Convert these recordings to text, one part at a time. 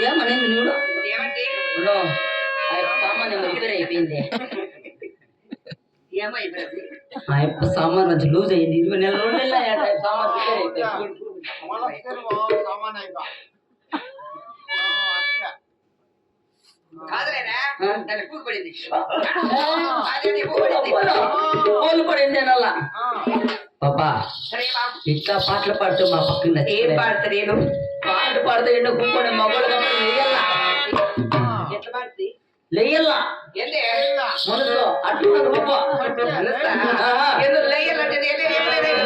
ఏమనేది నువ్వు ఏమంటే సామాన్యం రిపేర్ అయిపోయింది సామాన్ మంచి లూజ్ అయింది 20 నెలలు 2 నెలలు సామాన్ రిపేర్ అయిపోయింది పడింది అలా పాపా ఇట్లా పాటలు పాడుతూ మా పక్కన ఏం పాడతారు నేను పాటలు పాడుతూ ఎండో కూకొని మగవాళ్ళు లేయల్లా మనసు అటు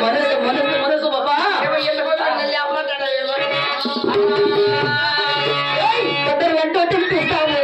మనసు మనసు మనసు బాబా పెద్దలు ఎంతో తినిపిస్తాము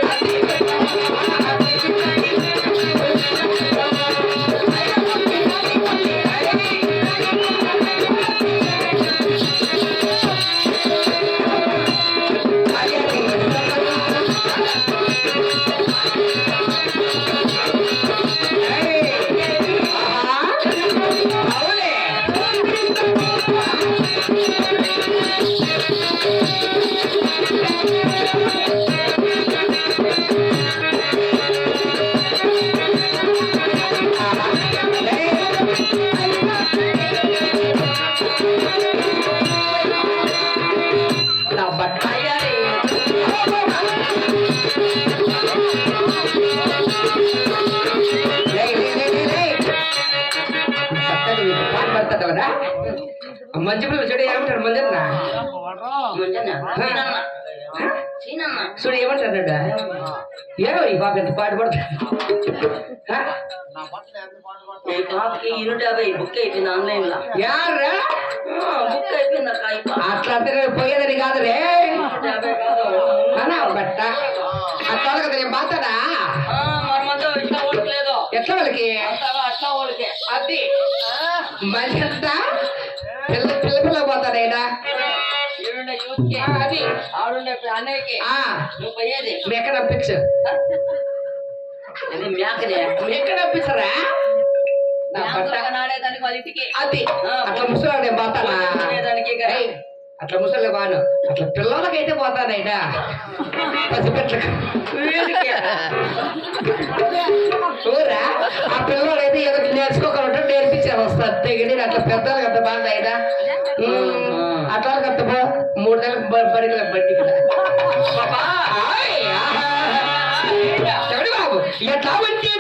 మంచి పిల్లలు చూడు ఏమంటారు మంజన్న చూడు ఏమంటారట ఏమో ఈ పాప ఎంత పాట పడతాడు ఈ పాపకి 150 బుక్ అయిపోయింది ఆన్లైన్ లో యారా బుక్ అయిపోయింది అట్లా పోయేదని కాదులే బట్ట అట్లా కదా నేను బాతాడా ఎట్లా వాళ్ళకి అట్లా వాళ్ళకి అది మంచి అంతా పిల్ల పిల్ల పిల్ల పోతాడైనా అది అన్నయ్యకి మేక పంపించు మేక పంపించరా నాడేదానికి వాళ్ళ ఇంటికి అది అట్లా ముసలి పోతానా అట్లా ముసలి బాను అట్లా పిల్లలకైతే పోతానైనా పసిపెట్లకు చూరా ఆ పిల్లలైతే ఏదో నేర్చుకోకుండా నేర్పించారు వస్తారు తెగిడి అట్లా పెద్దలు అంత బాగా అయినా అట్లా కట్టబో 3 నెలలకు బడికి బట్టి బాబు ఎట్లా ఉంటే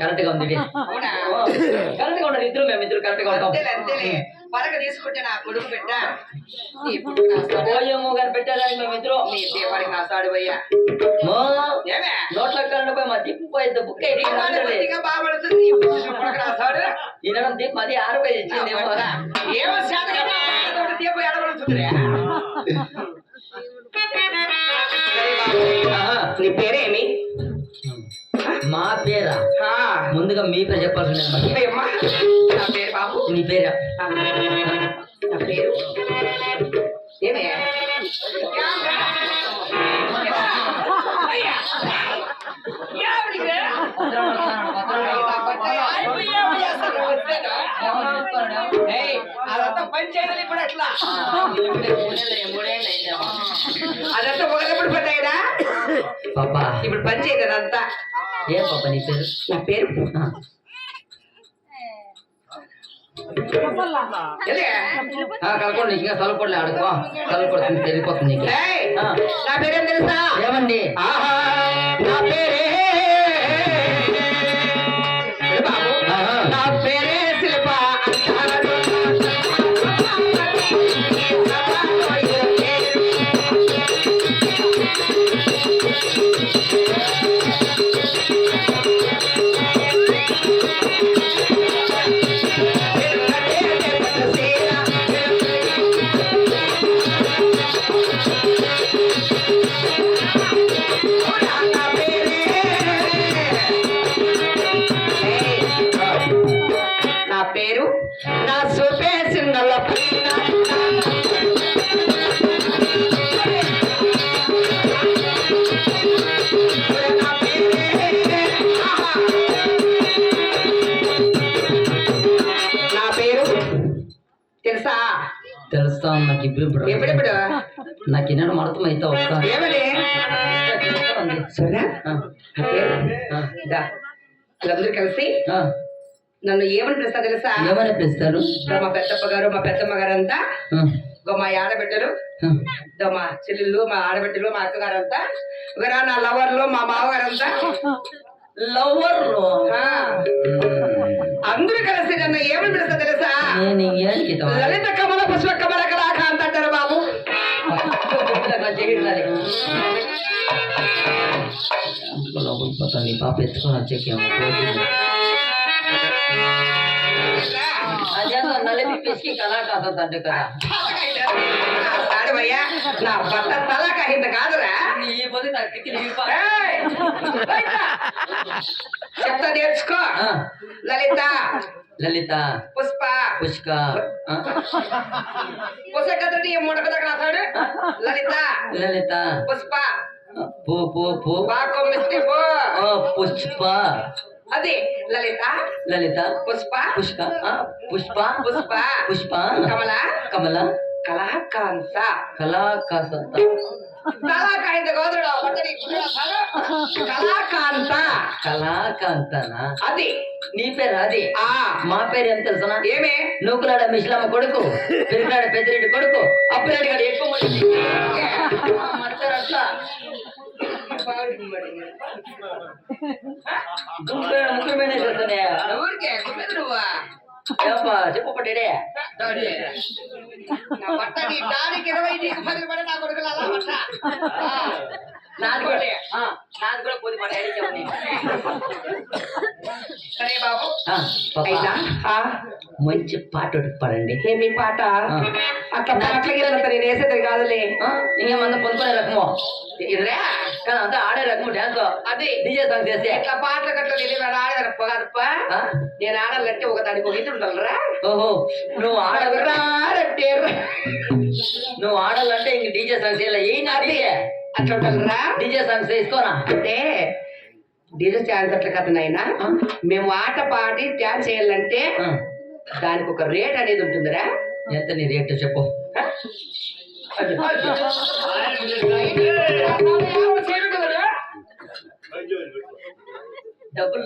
కరెక్ట్ గా ఉంది కరెక్ట్ గా ఉండదు ఇద్దరు మేము ఇద్దరు కరెక్ట్ గా ఉంటాం పరక తీసుకుంటే నా కొడుకు పెట్టా పోయేమో గారు పెట్టేదానికి మేము ఇద్దరు మీ పేపర్కి నా సాడు పోయా నోట్ల కరెంట్ పోయి మా దీపం పోయేది బుక్ అయ్యి బాగుపడుతుంది ఈయన దీపం అది 6 రూపాయలు ఇచ్చింది ఏమో శాతం దీపం ఎడబడుతుంది నీ పేరేమి? మా పేరా? ముందుగా మీ పేరు చెప్పాల్సిందే. అమ్మా నా పేరు బాబు. నీ పేరా? నా పేరు ఏమే? అదంతా పని చేయలేదు ఇప్పుడు అట్లా. అదంతా ఒకప్పుడు పడ్డాయిరా పాపా. ఇప్పుడు పని చేయదు అదంతా. ఏ పాప నీ పేరు? నా పేరు కలపండి. ఇంకా చల్లపడలే ఆడుకో. చల్లపడుతుంది తెలిపోతుంది నీకు. నా పేరేం తెలుసా? ఏమండి? నా పేరే బాబు. నా పేరే శిల్ప. నా పేరు నా సోపే సింగల నా పేరు తెలుసా? తెలుస్తా. నాకు ఇప్పుడు ఎప్పుడెప్పుడు నాకు ఇన్న అర్థం అయితే వస్తా. ఏమని సరేనా? అందరూ కలిసి నన్ను ఏమని పిలుస్తా తెలుసా? ఏమని పిలుస్తారు? మా పెద్దప్ప గారు మా పెద్దమ్మ గారు అంతా, మా ఆడబిడ్డలు, మా చెల్లెళ్ళు, మా ఆడబిడ్డలు, మా అక్కగారు అంతా, నా లవర్లు, మా మామగారంతా, లవర్లు అందరూ కలిసి నన్ను ఏమని పిలుస్తా తెలుసా? లలిత కమల పుష్ప కమల కళాక అంటారు బాబు. లోపలిపోతాను. పాప ఎత్తుకొని వచ్చేకేమో అదే నలిపి పిసికి కళాకాసం అంటే కదా. భయ్యా నా భర్త తలాక అయింది కాదురా. ఈ పొద్దు తగ్గి చెప్తా నేర్చుకో. లలిత లలిత పుష్ప పుష్క పుస్తకీ మూడక దగ్గర రాసాడు. లలిత లలిత పుష్ప పూ పూ పూ మిస్టి పో పుష్ప. అదే లలిత లలిత పుష్ప పుష్క పుష్ప పుష్ప పుష్ప కమల కమల కళాకాంత కళాకాసంత కళాకాంత గోదరుడు కళాకాంత కళాకాంతనా? అది నీ పేరు? అది మా పేరు ఏం తెలుసా? ఏమే? నూకులాడ మిశ్లమ్మ కొడుకు, పెరిగాడ పెద్దిరెడ్డి కొడుకు, అప్పురెడ్డి గారు ఎక్కువ మంది అట్లా ముగ్గురు మేనే చేస్తానే. చెప్పడే నాది కూడా పోది మా డాడీ చెప్పని. సరే బాబు మంచి పాట పడండి. ఏమి పాట? అట్లా పాటలకి నేను వేసేది కాదులే. ఇంకేమన్నా పొందుకునే రకము ఇదిరా కానీ అంతా ఆడే రకము డాన్స్. అది డీజే సాంగ్ చేస్తే ఇట్లా పాటలు గట్ల నేను ఆడదప్ప కాదప్ప. నేను ఆడాలంటే ఒక దానికి ఒక ఇది ఉండాలరా. ఓహో నువ్వు ఆడరా అంటే నువ్వు ఆడాలంటే ఇంక డీజే సాంగ్స్ ఏ అట్లా ఉండాలరా. డీజే సాంగ్స్ వేసుకోరా అంటే డీజే డాన్స్ అట్లా కదా నాయన. మేము ఆట పాడి డాన్స్ చేయాలంటే దానికి ఒక రేట్ అనేది ఉంటుందిరా. ఎంత నీ రేట్ చెప్పు. డబ్బులు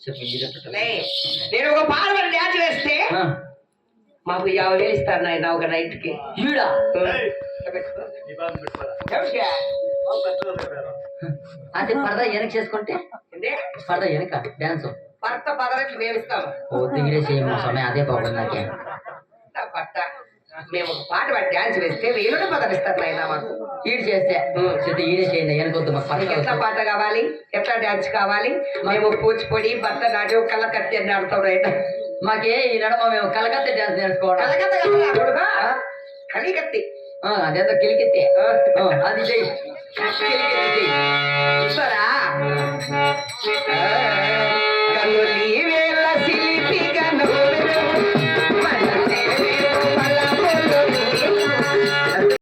చెప్పు. నేను ఒక పాడబడి డాన్స్ వేస్తే మాకు 50,000 ఇస్తారు నాయన ఒక నైట్ కి. అంటే పరదా వెనక చేసుకుంటే పరదా వెనక డాన్స్ భర్త పదరెట్లు మేమిస్తాము. ఓ దిగిరే చేయము సమయం అదే బాగుంది నాకే. పట్ట మేము ఒక పాట పడి డాన్స్ వేస్తే 1000 పదలు ఇస్తారు నాయన మాకు. ఈడు చేస్తే ఈడే చేయండి వెనకొద్దు మాకు. ఎట్లా పాట కావాలి, ఎట్లా డాన్స్ కావాలి? మేము కూచిపూడి భర్త నాట్యం కళ్ళకత్తి అని ఆడతాం రైట్. మాకే ఈ నడమ మేము కలకత్తా డాన్స్ నేర్చుకోవాలి. కలకత్తా కదా కలికత్తి అదేదో కిలికెత్తే అది చెయ్యి చూస్తారా